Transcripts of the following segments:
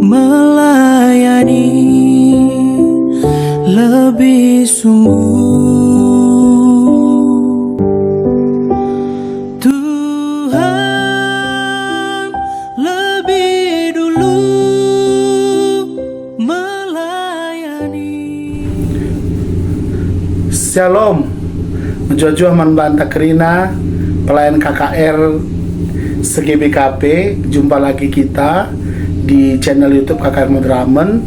melayani lebih sungguh. Tuhan lebih dulu melayani. Shalom, Jojo Manbanta Krina, pelayan KKR SGBKP. Jumpa lagi kita di channel YouTube KKR Madramen,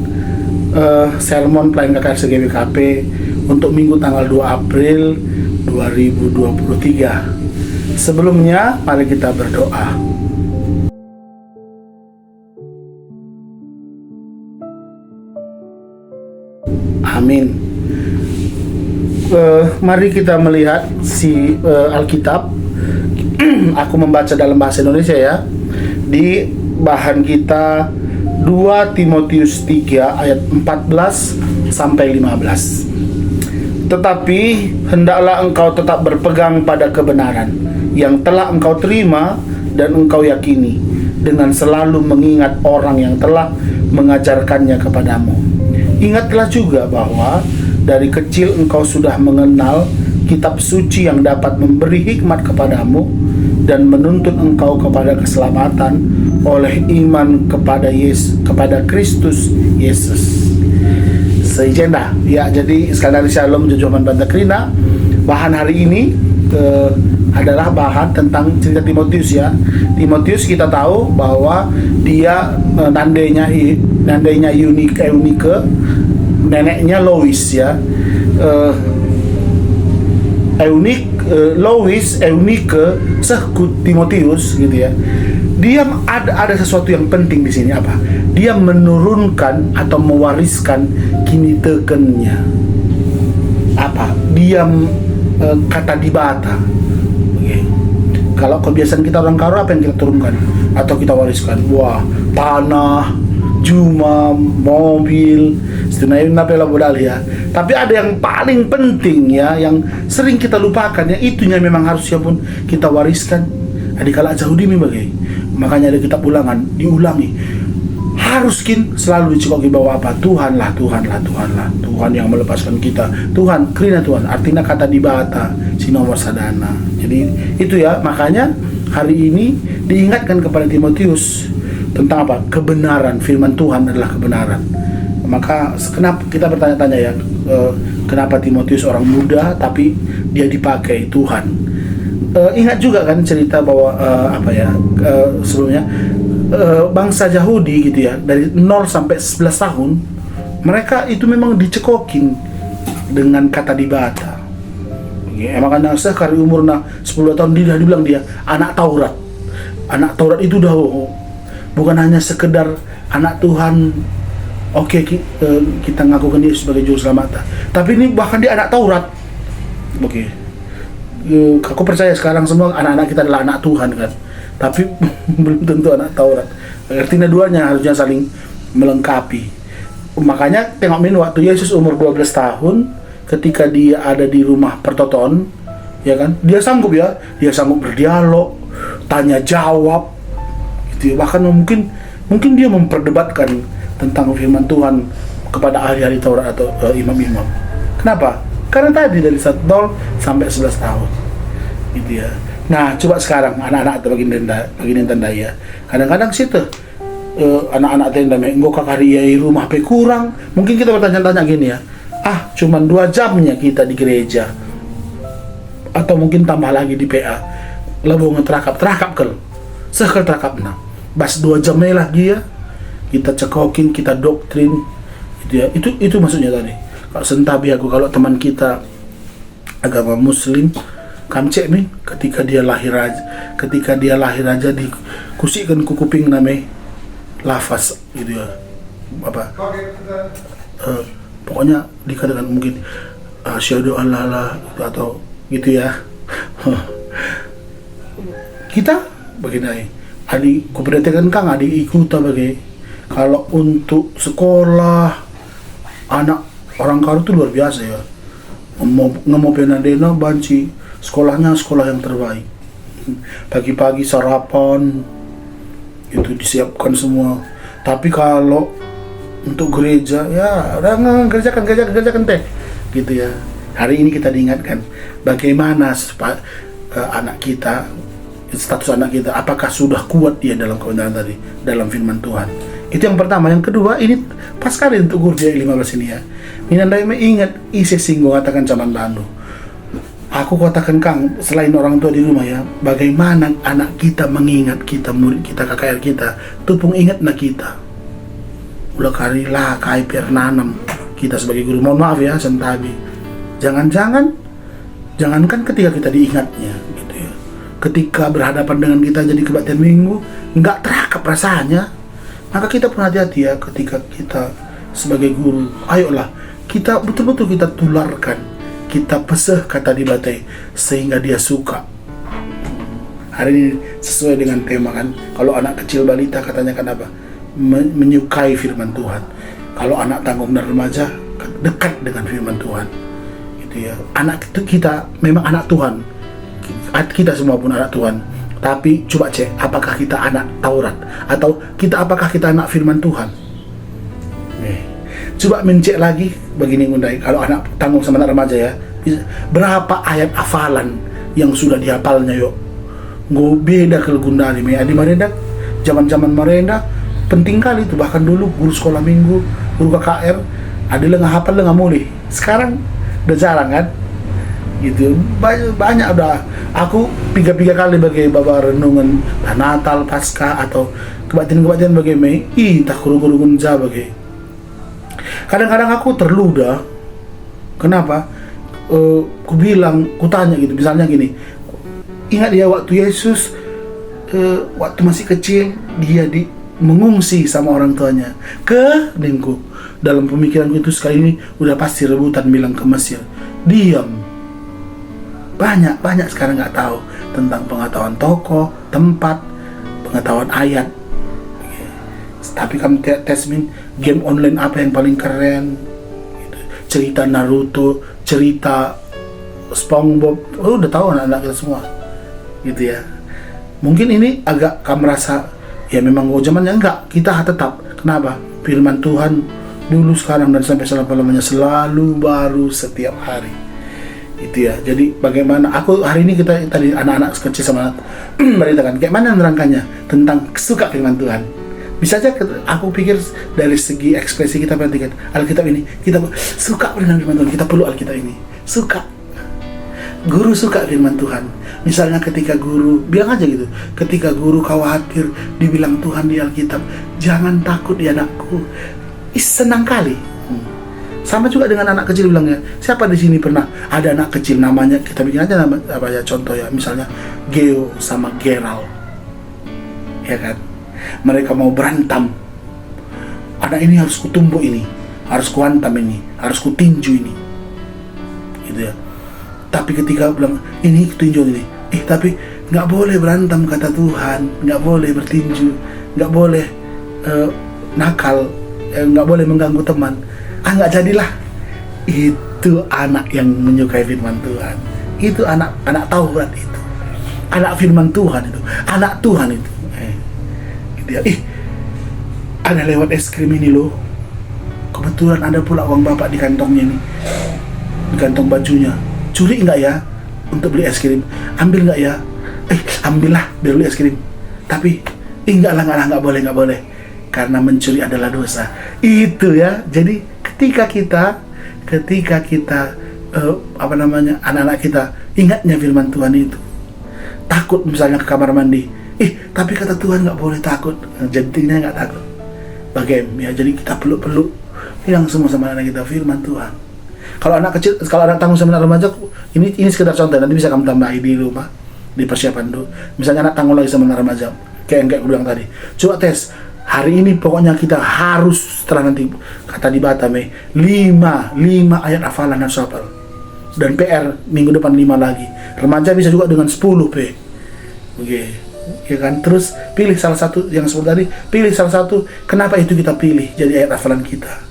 sermon pelayan KKR SGBKP untuk Minggu tanggal 2 April 2023. Sebelumnya, mari kita berdoa. Amin. Mari kita melihat Alkitab. Aku membaca dalam bahasa Indonesia ya. Di bahan kita 2 Timotius 3 ayat 14 sampai 15. Tetapi hendaklah engkau tetap berpegang pada kebenaran yang telah engkau terima dan engkau yakini, dengan selalu mengingat orang yang telah mengajarkannya kepadamu. Ingatlah juga bahwa dari kecil engkau sudah mengenal kitab suci yang dapat memberi hikmat kepadamu dan menuntun engkau kepada keselamatan oleh iman kepada Kristus Yesus. Seijenda ya, jadi sekali lagi shalom Jojo Manbanta Krina. Bahan hari ini adalah bahan tentang cerita Timotius ya. Timotius kita tahu bahwa dia nandainya Eunike, neneknya Lois ya. Eunike sehku Timotius gitu ya. Dia ada sesuatu yang penting di sini, apa? Dia menurunkan atau mewariskan kinitekennya. Apa? Dia kata dibata. Okay. Kalau kebiasaan kita orang Karo, apa yang kita turunkan atau kita wariskan? Wah, tanah, juma, mobil, sebenarnya napela modal ya. Tapi ada yang paling penting ya, yang sering kita lupakan, yang itunya memang harusnya pun kita wariskan. Adikala jahudi bagai. Makanya ada kitab ulangan, diulangi. Haruskin selalu dicekoki bahwa apa? Tuhan lah. Tuhan yang melepaskan kita. Tuhan, Krina Tuhan. Artinya kata dibata, sinomor sadana. Jadi itu ya, makanya hari ini diingatkan kepada Timotius tentang apa? Kebenaran, firman Tuhan adalah kebenaran. Maka kenapa kita bertanya-tanya ya, kenapa Timotius orang muda tapi dia dipakai Tuhan? Ingat juga kan cerita bahwa sebelumnya bangsa Yahudi gitu ya, dari 0 sampai 11 tahun mereka itu memang dicekokin dengan kata dibata. Ya, emang kan sekali umurnya 10 tahun dia dibilang dia anak Taurat. Anak Taurat itu dah bukan hanya sekedar anak Tuhan. Oke, kita ngakukan dia sebagai juru selamat, tapi ini bahkan dia anak Taurat. Oke. Aku percaya sekarang semua anak-anak kita adalah anak Tuhan kan, tapi belum tentu anak Taurat. Artinya duanya harusnya saling melengkapi. Makanya tengok waktu Yesus umur 12 tahun, ketika dia ada di rumah pertoton, ya kan, dia sanggup berdialog, tanya jawab, gitu ya. Bahkan mungkin dia memperdebatkan tentang firman Tuhan kepada ahli-ahli Taurat atau imam-imam. Kenapa? Karena tadi dari 0 sampai 11 tahun gitu ya. Nah, coba sekarang anak-anak atau bagian tenda ya. Kadang-kadang situ anak-anak tenda enggo kakari rumah pe kurang. Mungkin kita bertanya-tanya gini ya. Cuman 2 jamnya kita di gereja. Atau mungkin tambah lagi di PA. Lebih ngeterakap kel. Sekal terakapna. Bas 2 jamnya lagi ya. Kita cekokin, kita doktrin gitu ya. Itu maksudnya tadi. Kalau sentabi aku, kalau teman kita agama muslim kamcek min, ketika dia lahir aja dikusikan kuping namanya lafaz gitu ya, apa pokoknya dikatakan mungkin asyhadu alla atau gitu ya. Kita begini adik kuperhatikan kang adik ikuta bagai. Kalau untuk sekolah anak orang Karo itu luar biasa ya. Ngemo penadena banci sekolahnya sekolah yang terbaik. Pagi-pagi sarapan itu disiapkan semua. Tapi kalau untuk gereja, ya udah gerjakan teh, gitu ya. Hari ini kita diingatkan bagaimana anak kita, status anak kita, apakah sudah kuat dia dalam kebenaran tadi, dalam firman Tuhan. Itu yang pertama. Yang kedua, ini pas sekali untuk guru dia 15 ini ya. Minandai ingat isi singgung katakan zaman lalu. Aku katakan Kang, selain orang tua di rumah ya, bagaimana anak kita mengingat kita, murid kita, KKR kita, tupung ingat na kita. Udah karilah kai pernanam kita sebagai guru. Mohon maaf ya, sentabi. Jangankan ketika kita diingatnya, gitu ya. Ketika berhadapan dengan kita jadi kebaktian minggu, nggak terakap rasanya. Maka kita pun hati-hati ya ketika kita sebagai guru. Ayolah, kita betul-betul kita tularkan, kita peseh kata di batai sehingga dia suka. Hari ini sesuai dengan tema kan, kalau anak kecil balita katanya kan apa? Menyukai firman Tuhan. Kalau anak tanggung dan remaja dekat dengan firman Tuhan. Gitu ya. Anak itu kita memang anak Tuhan. Kita semua pun anak Tuhan. Tapi coba cek, apakah kita anak Taurat atau apakah kita anak firman Tuhan? Coba mencek lagi begini Ngundai, kalau anak tanggung sama anak remaja ya, berapa ayat hafalan yang sudah dihafalnya yuk? Gue beda ke Gundali, di Marenda, zaman Marenda penting kali itu. Bahkan dulu guru sekolah minggu, guru KKR, ada yang nggak hafal nggak mulai. Sekarang udah jarang kan? Gitu, banyak udah. Aku 3 kali bagi bawa renungan Natal, Paskah atau kebaktian bagi Mei, tak guru-guru bagi. Kadang-kadang aku terluda. Kenapa? Ku tanya gitu, misalnya gini, ingat ya waktu Yesus waktu masih kecil dia mengungsi sama orang tuanya ke Dengku. Dalam pemikiranku itu sekali ini udah pasti rebutan bilang ke Mesir. Diam. Banyak sekarang nggak tahu tentang pengetahuan tokoh, tempat, pengetahuan ayat. Tapi kamu tesmin game online apa yang paling keren? Gitu. Cerita Naruto, cerita SpongeBob, udah tahu anak-anak kita semua, gitu ya. Mungkin ini agak kamu merasa ya memang zamannya enggak. Kita tetap. Kenapa? Firman Tuhan dulu, sekarang dan sampai selama-lamanya selalu baru setiap hari. Itu ya. Jadi bagaimana aku hari ini kita tadi anak-anak kecil sama beritakan kayak mana menerangkannya tentang suka firman Tuhan. Bisa aja aku pikir dari segi ekspresi kita perhatikan Alkitab ini, kita suka dengan firman Tuhan, kita perlu Alkitab ini. Suka. Guru suka firman Tuhan. Misalnya ketika guru bilang aja gitu, ketika guru khawatir dibilang Tuhan di Alkitab, jangan takut ya anakku. Senang kali. Sama juga dengan anak kecil bilangnya. Siapa di sini pernah ada anak kecil namanya, kita bikin aja nama apa ya, contoh ya, misalnya Geo sama Gerald. Ya kan? Mereka mau berantem. Anak ini harus kutumbuk ini, harus kuantam ini, harus kutinju ini. Gitu ya. Tapi ketika bilang ini kutinju ini, tapi nggak boleh berantem kata Tuhan, nggak boleh bertinju, nggak boleh nakal, nggak boleh mengganggu teman. Nggak jadilah. Itu anak yang menyukai firman Tuhan. Itu anak Taurat itu. Anak firman Tuhan itu. Anak Tuhan itu. Dia, ada lewat es krim ini loh. Kebetulan ada pula uang bapak di kantongnya nih. Di kantong bajunya. Curi nggak ya untuk beli es krim? Ambil nggak ya? Ambillah biar beli es krim. Tapi nggak boleh. Karena mencuri adalah dosa. Itu ya. Jadi ketika kita anak-anak kita ingatnya firman Tuhan itu, takut misalnya ke kamar mandi, tapi kata Tuhan nggak boleh takut, jadinya nggak takut. Bagaimana ya? Jadi kita perlu bilang semua sama anak kita firman Tuhan. Kalau anak kecil, kalau anak tanggung sama anak remaja, ini sekedar contoh, nanti bisa kamu tambahin di rumah, di persiapan dulu. Misalnya anak tanggung lagi sama anak remaja, kayak gue bilang tadi, coba tes. Hari ini pokoknya kita harus, setelah nanti kata di Batam 5 ayat hafalan harus hafal. Dan PR minggu depan 5 lagi. Remaja bisa juga dengan 10 Oke. Ya kan? Terus pilih salah satu yang seperti tadi, pilih salah satu. Kenapa itu kita pilih jadi ayat hafalan kita?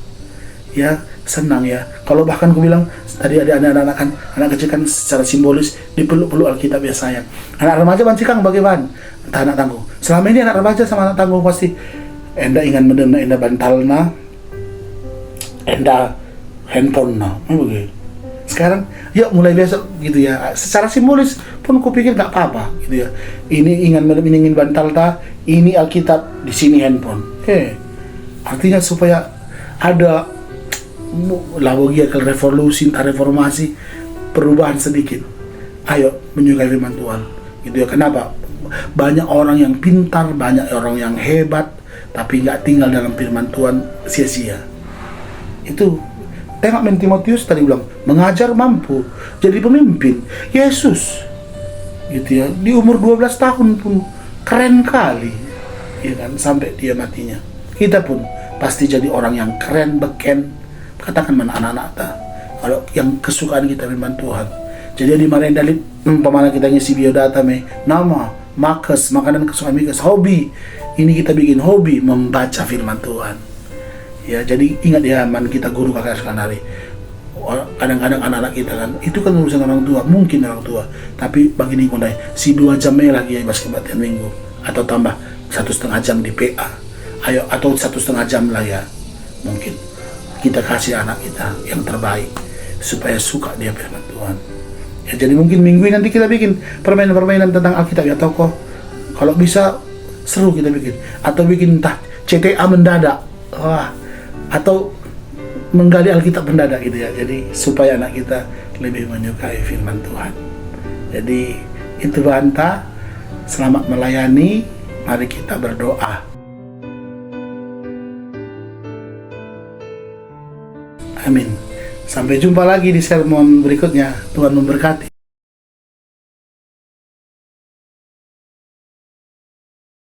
Ya, senang ya. Kalau bahkan aku bilang tadi ada anak kecil kan secara simbolis dipeluk-peluk Alkitab ya sayang. Anak remaja banci Kang bagaimana? Entah anak tangguh. Selama ini anak remaja sama anak tangguh pasti enda ingan mendena enda bantalna, enda handphone begitu. Sekarang yuk mulai besok gitu ya, secara simbolis pun kupikir nggak apa-apa gitu ya. Ini ingan meningin bantal ta, ini Alkitab, di sini handphone. Artinya supaya ada lawogia ke revolusi, reformasi, perubahan sedikit. Ayo menyukai firman Tuhan gitu ya. Kenapa? Banyak orang yang pintar, banyak orang yang hebat, tapi nggak tinggal dalam firman Tuhan, sia-sia. Itu tengok Timotius tadi bilang, mengajar mampu jadi pemimpin. Yesus gitu ya, di umur 12 tahun pun keren kali ya kan, sampai dia matinya. Kita pun pasti jadi orang yang keren, beken. Katakan mana anak-anak ta, kalau yang kesukaan kita firman Tuhan. Jadi di marahin dalit pemana kita ngisi biodata nama makes makanan kesukaan makes hobi. Ini kita bikin hobi membaca firman Tuhan. Ya, jadi ingat ya man, kita guru kakak sekali. Kadang-kadang anak-anak kita kan, itu kan urusan orang tua, mungkin orang tua. Tapi bagi nih kondai, si 2 jam lagi ya pas kebaktian minggu, atau tambah 1,5 jam di PA. Ayo, atau 1,5 jam lah ya. Mungkin kita kasih anak kita yang terbaik supaya suka dia firman Tuhan. Ya, jadi mungkin minggu ini nanti kita bikin permainan-permainan tentang Alkitab ya, atau kok kalau bisa seru kita bikin, atau bikin entah CTA mendadak. Wah, atau menggali Alkitab mendadak gitu ya. Jadi supaya anak kita lebih menyukai firman Tuhan. Jadi itu banta, selamat melayani, mari kita berdoa. Amin. Sampai jumpa lagi di sermon berikutnya. Tuhan memberkati.